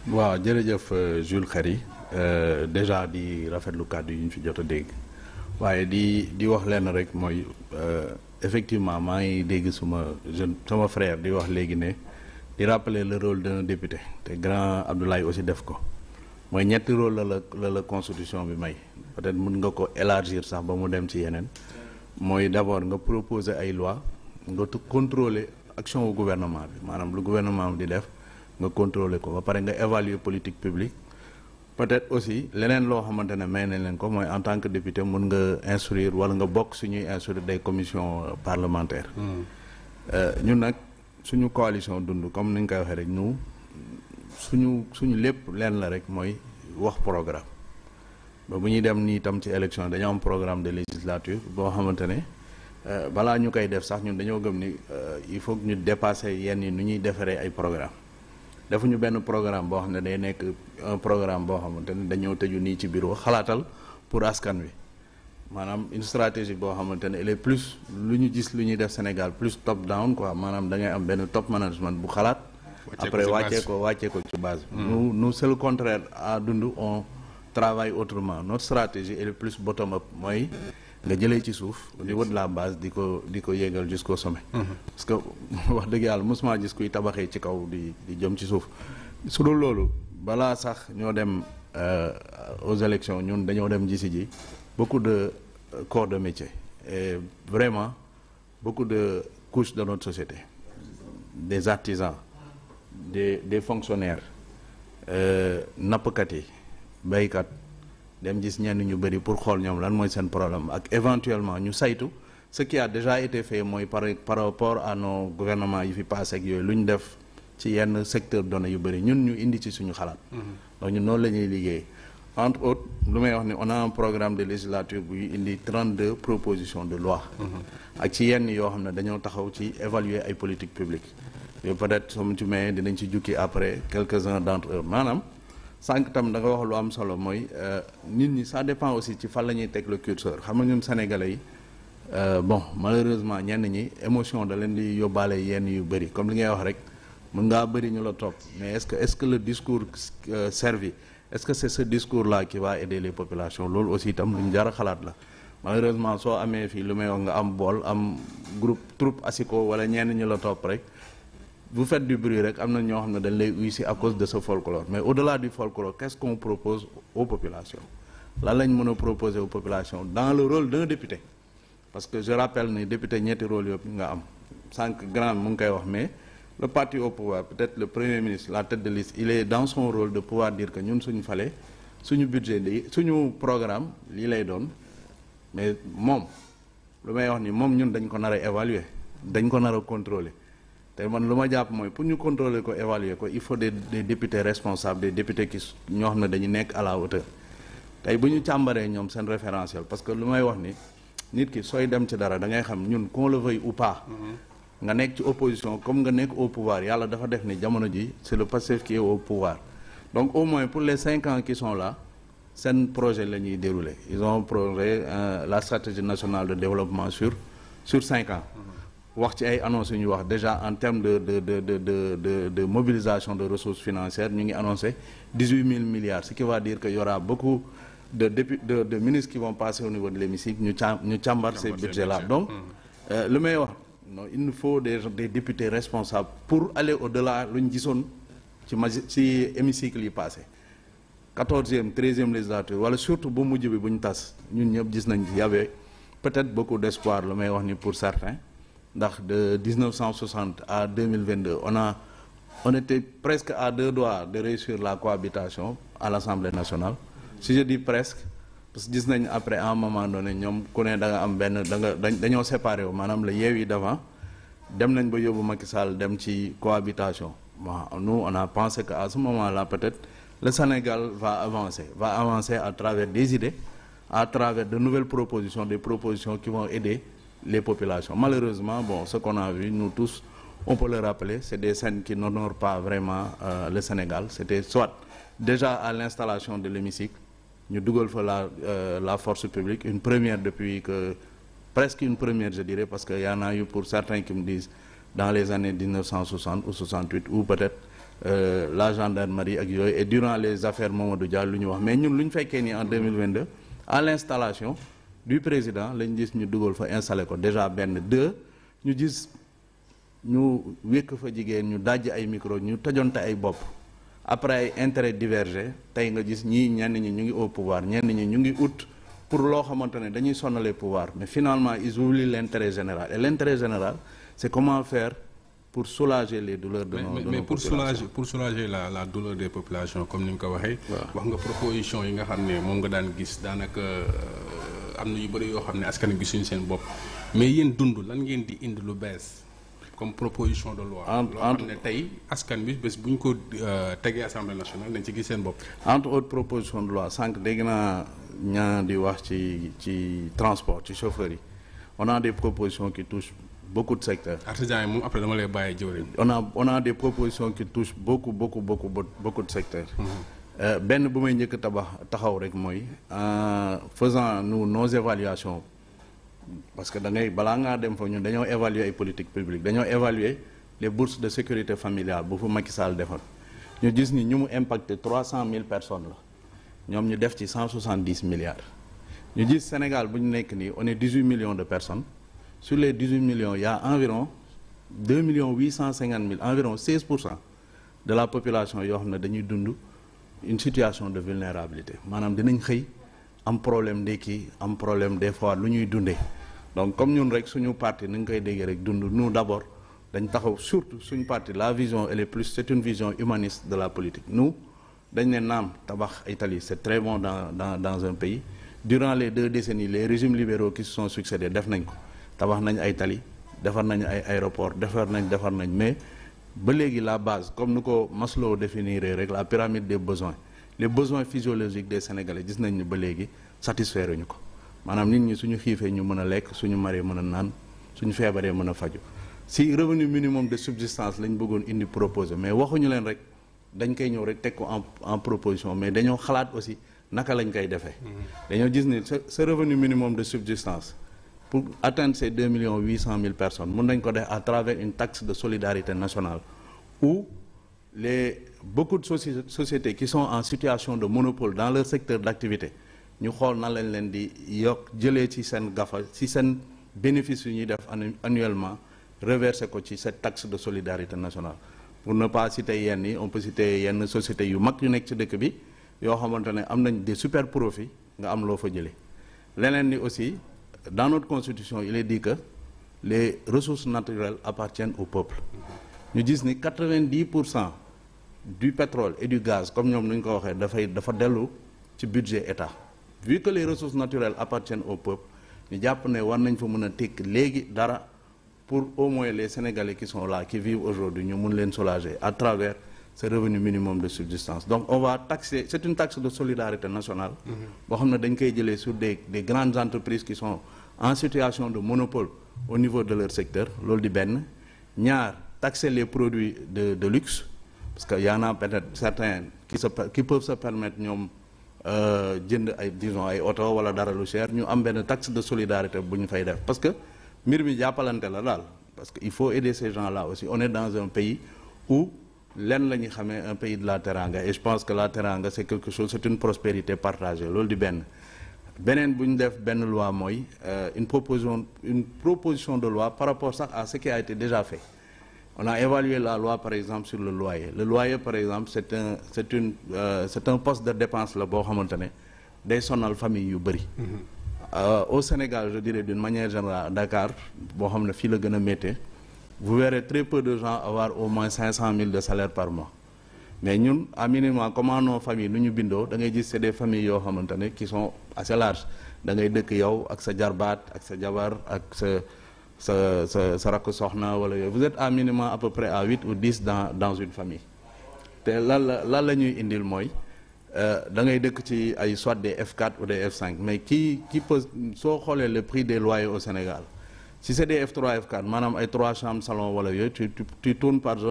waaw jërëjëf Jules Khary déjà di rafetlu kàddu yi ñu fi jot a dégg waaye di wax lenn rek mooy effectivement maa ngi dégg sama frère di wax léegi ne di rappeler le rôle d'un député te grand Abdoulaye aussi def ko mooy ñetti rôle la constitution bi may peut-être mën nga ko élargir sax ba mu dem ci yeneen mooy d'abord nga proposer ay loi nga contrôler action au gouvernement bi maanaam lu gouvernement bi di def nga contrôler ko ba pare nga évaluer politique publique peut-être aussi leneen loo xamante ne may nañ leen ko mooy en tant que député mën nga instruire wala nga bokk suñuy instruire des commissions parlementaires ñun nag suñu coalition dund comme ni nga koy waxee rek ñu suñu lépp leen la rek mooy wax programme ba bu ñuy dem nii itam ci élection dañoo am programme de législature boo xamante ne balaa ñu koy def sax ñun dañoo gëm ni il faut que ñu dépasser yenn yi nu ñuy defaree ay programme defuñu benn programme boo xam ne day nekk un programme boo xamante ne dañoo tëju nii ci bureau xalaatal pour askan wi maanaam une stratégie boo xamante ne elle est plus lu ñu gis lu ñuy def Sénégal plus top down quoi maanaam da ngay am benn top management bu xalaat après wàccee ko ci base bi nous c'est le contraire à dund on travaille autrement notre stratégie elle est plus bottom up mooy nga jëlee ci suuf au niveau de la base di ko yéegal jusqu'au sommet parce que wax dëgg yàlla mosuma gis kuy tabaxee ci kaw di jëm ci suuf su dul loolu balaa sax ñoo dem aux élections ñun dañoo dem gisi ji beaucoup de corps de métier et vraiment beaucoup de couches de notre société des artisans des fonctionnaires nappkat yi béykat dem gis ñenn ñu bëri pour xool ñoom lan mooy seen problème ak éventuellement ñu saytu ce qui a déjà été fait mooy par rapport à nos gouvernements yi fi passé ak yooyu lu ñu def ci yenn secteur données yu bëri ñun ñu indi ci suñu xalaat donc ñun noonu la ñuy liggéey entre autres lu may wax ni on a un programme de législature buy indi 32 propositions de loi ak ci yenn yoo xam ne dañoo taxaw ci évaluer ay politiques publiques yooyu peut-être somu ci may dinañ ci jukki après quelques-uns d'entre eux maanaam sànq tam da nga wax lu am solo mooy nit ñi ça dépend aussi ci fan la ñuy teg le curseur xam nga ñun sénégalais yi bon malheureusement ñenn ñi émotion da leen di yóbbaale yenn yu bëri comme li ngay wax rek mën ngaa bëri ñu la topp mais est-ce que le discours servi est-ce que c'est ce discours là qui va aider les populations loolu aussi itam lu ñu jar a xalaat la malheureusement soo amee fii lu may wax nga am bool am troupe asiko wala ñenn ñu la topp rek vous faites du bruit rek am na ñoo xam ne dañ lay uy si à cause de ce folklore mais au-delà du folklore qu'est-ce qu'on propose aux populations lan lañ mën a proposer aux populations dans le rôle d'un député parce que je rappelle ni député ñetti rôle yëpp nga am sànq grand mu ngi koy wax mais le parti au pouvoir peut-être le premier ministre la tête de liste il est dans son rôle de pouvoir dire que ñun suñu fale suñu budget lii suñu programme lii lay doon mais moom lu may wax ni moom ñun dañ ko nar a évaluer dañ ko nar a contrôler te man lu ma jàpp mooy pour ñu contrôler ko évaluer ko il faut des députés responsables des députés qui ñoo xam ne dañu nekk à la hauteur tey bu ñu càmbaree ñoom seen référentiel parce que lu may wax ni nit ki sooy dem ci dara da ngay xam ñun qu'on le veuille ou pas nga nekk ci opposition comme nga nekk au pouvoir yàlla dafa def ni jamono ji c'est le Pastef qui est au pouvoir donc au moins pour les 5 ans qui sont là seen projet la ñuy dérouler ils ont projet la stratégie nationale de développement sur 5 ans wax ci ay annonces yu ñu wax déjà en termes de mobilisation de ressources financières ñu ngi annoncé 18 000 milliards ce qui va dire que y aura beaucoup de ministres qui vont passer au niveau de l'hémicycle ñu càmbar ces budgets là donc lu may wax non il nous faut des députés responsables pour aller au-delà lu ñu gisoon ci hémicycle yi passé 14e 13e législature wala surtout bu mujj bi bu ñu tas ñun ñëpp gis nañ y avait peut-être beaucoup d'espoir lu may wax ni pour certains ndax de 1960 à 2022 on était presque à 2 doigts de réussir la cohabitation à l'Assemblée nationale si je dis presque parce que gis nañ après à un moment donné ñoom ku ne da nga am benn dañoo séparé wu maanaam la Yewwi d'avant dem nañ ba yóbbu Macky Sall dem ci cohabitation bon nous on a pensé que à ce moment-là peut-être le Sénégal va avancer à travers des idées à travers de nouvelles propositions des propositions qui vont aider les populations. Malheureusement, bon, ce qu'on a vu, nous tous, on peut le rappeler, c'est des scènes qui n'honorent pas vraiment le Sénégal. C'était soit déjà à l'installation de l'hémicycle, nous dougal la force publique, une première depuis que, presque une première je dirais, parce qu'il y en a eu pour certains qui me disent dans les années 1960 ou 68, ou peut-être la gendarmerie ak yooyu et durant les affaires Mamadou Dia lu ñu wax mais ñun lu ñu fekkee nii en 2022 à l'installation du président lañ gis ñu dugal fa installé ko déjà benn deux ñu gis ñu wékk fa jigéen ñu dajj ay micro ñu tojonte ay bopp après ay intérêt divergé tey nga gis ñii ñenn ñi ñu ngi au pouvoir ñenn ñi ñu ngi ut pour loo xamante ne dañuy sonnalee pouvoir mais finalement ils oublient l'intérêt général et l'intérêt général c'est comment faire pour soulager les douleurs de nos mais pour soulager la douleur des populations comme ni nga ko waxee. wax nga proposition yi nga xam ne moom nga daan gis daanaka am na yu bëri yoo xam ne askan wi gisuñu seen bopp mais yéen dund lan ngeen di indi lu bees comme proposition de loi. loo xam ne tey askan bi bés bu ñu ko tegee assemblée nationale dañ ci gis seen bopp. entre autres propositions de loi sànq dégg naa ñaa di wax ci transport ci chauffeurs yi on a des propositions qui touchent beaucoup de secteurs. artisans yi moom après dama lay bàyyi jëwriñ. on a des propositions qui touchent beaucoup de secteurs. benn bu may njëkk taxaw rek mooy faisant nos évaluations parce que da ngay balaa ngaa dem fa ñun dañoo évaluer ay politiques publiques dañoo évaluer les bourses de sécurité familiale bu fa Macky Sall defoon ñu gis ni ñu mu impacté 300 000 personnes la ñoom ñu def ci 170 milliards ñu gis Sénégal bu ñu nekk nii on est 18 millions de personnes. Sur les 18 millions, il y a environ 2 850 000, environ 16% de la population qui ont une situation de vulnérabilité. Madame, nous avons un problème d'équipe, un problème des fois, nous avons. Donc, comme nous avons un parti, nous d'abord, surtout une partie, la vision, c'est une vision humaniste de la politique. Nous, c'est très bon dans un pays. Durant les 2 décennies, les régimes libéraux qui se sont succédés, tabax nañ ay tali defar nañ ay aéroport defar nañ mais ba léegi la base comme ni ko Maslow définir rek la pyramide des besoins les besoins physiologiques des Sénégalais gis nañ ni ba léegi satisfaire ñu ko maanaam nit ñi suñu xiifee ñu mën a lekk suñu maree mën a naan suñu feebaree mën a faju si revenu minimum de subsistance lañ bëggoon indi proposer mais waxuñu leen rek dañ koy ñëw rek teg ko en proposition mais dañoo xalaat aussi naka lañ koy defee dañoo gis ni ce revenu minimum de subsistance pour atteindre ces 2 800 000 personnes, nous devons à travers une taxe de solidarité nationale où beaucoup de sociétés qui sont en situation de monopole dans leur secteur d'activité, nous avons si bénéfice annuellement reversé cette taxe de solidarité nationale. Pour ne pas citer yenn, on peut citer une société qui ont des super profits, aussi. Dans notre constitution, il est dit que les ressources naturelles appartiennent au peuple. Nous disons que 90% du pétrole et du gaz, comme nous l'avons dit, c'est le budget d'État. Vu que les ressources naturelles appartiennent au peuple, nous avons pour au moins les Sénégalais qui sont là, qui vivent aujourd'hui, nous pouvons les soulager à travers ce revenu minimum de subsistance. Donc on va taxer, c'est une taxe de solidarité nationale. Sur des grandes entreprises qui sont en situation de monopole au niveau de leur secteur. Taxer les produits de luxe, parce qu'il y en a peut-être certains qui peuvent se permettre disons ay auto wala dara lu cher ñu am ben taxe de solidarité buñ fay def parce que mbir mi jappalante la dal parce que il faut aider ces gens-là aussi. On est dans un pays où un pays de la teranga et je pense que la teranga c'est quelque chose, c'est une prospérité partagée loolu di benn beneen bu ñu def benn loi mooy une proposition de loi par rapport à ce qui a été déjà fait. On a évalué la loi par exemple sur le loyer. Le loyer par exemple c'est un poste de dépense la boo xamante ne day sonal famille yu bëri. Au Sénégal je dirais d'une manière générale à Dakar boo xam ne fii la gën a méttee vous verrez très peu de gens avoir au moins 500 000 de salaire par mois. Mais nous, à minimum, comment nos familles, nous bindo, c'est des familles qui sont assez larges. Vous avez des gens avec sa jarbat, avec sa jabar, avec sa rakosohna. Vous êtes à minimum à peu près à 8 ou 10 dans une famille. Là, nous indil moi. Vous avez soit des F4 ou des F5. Mais qui peut le prix des loyers au Sénégal? Si c'est des F3, F4, madame, 3 chambres, salon, tu tournes par jour.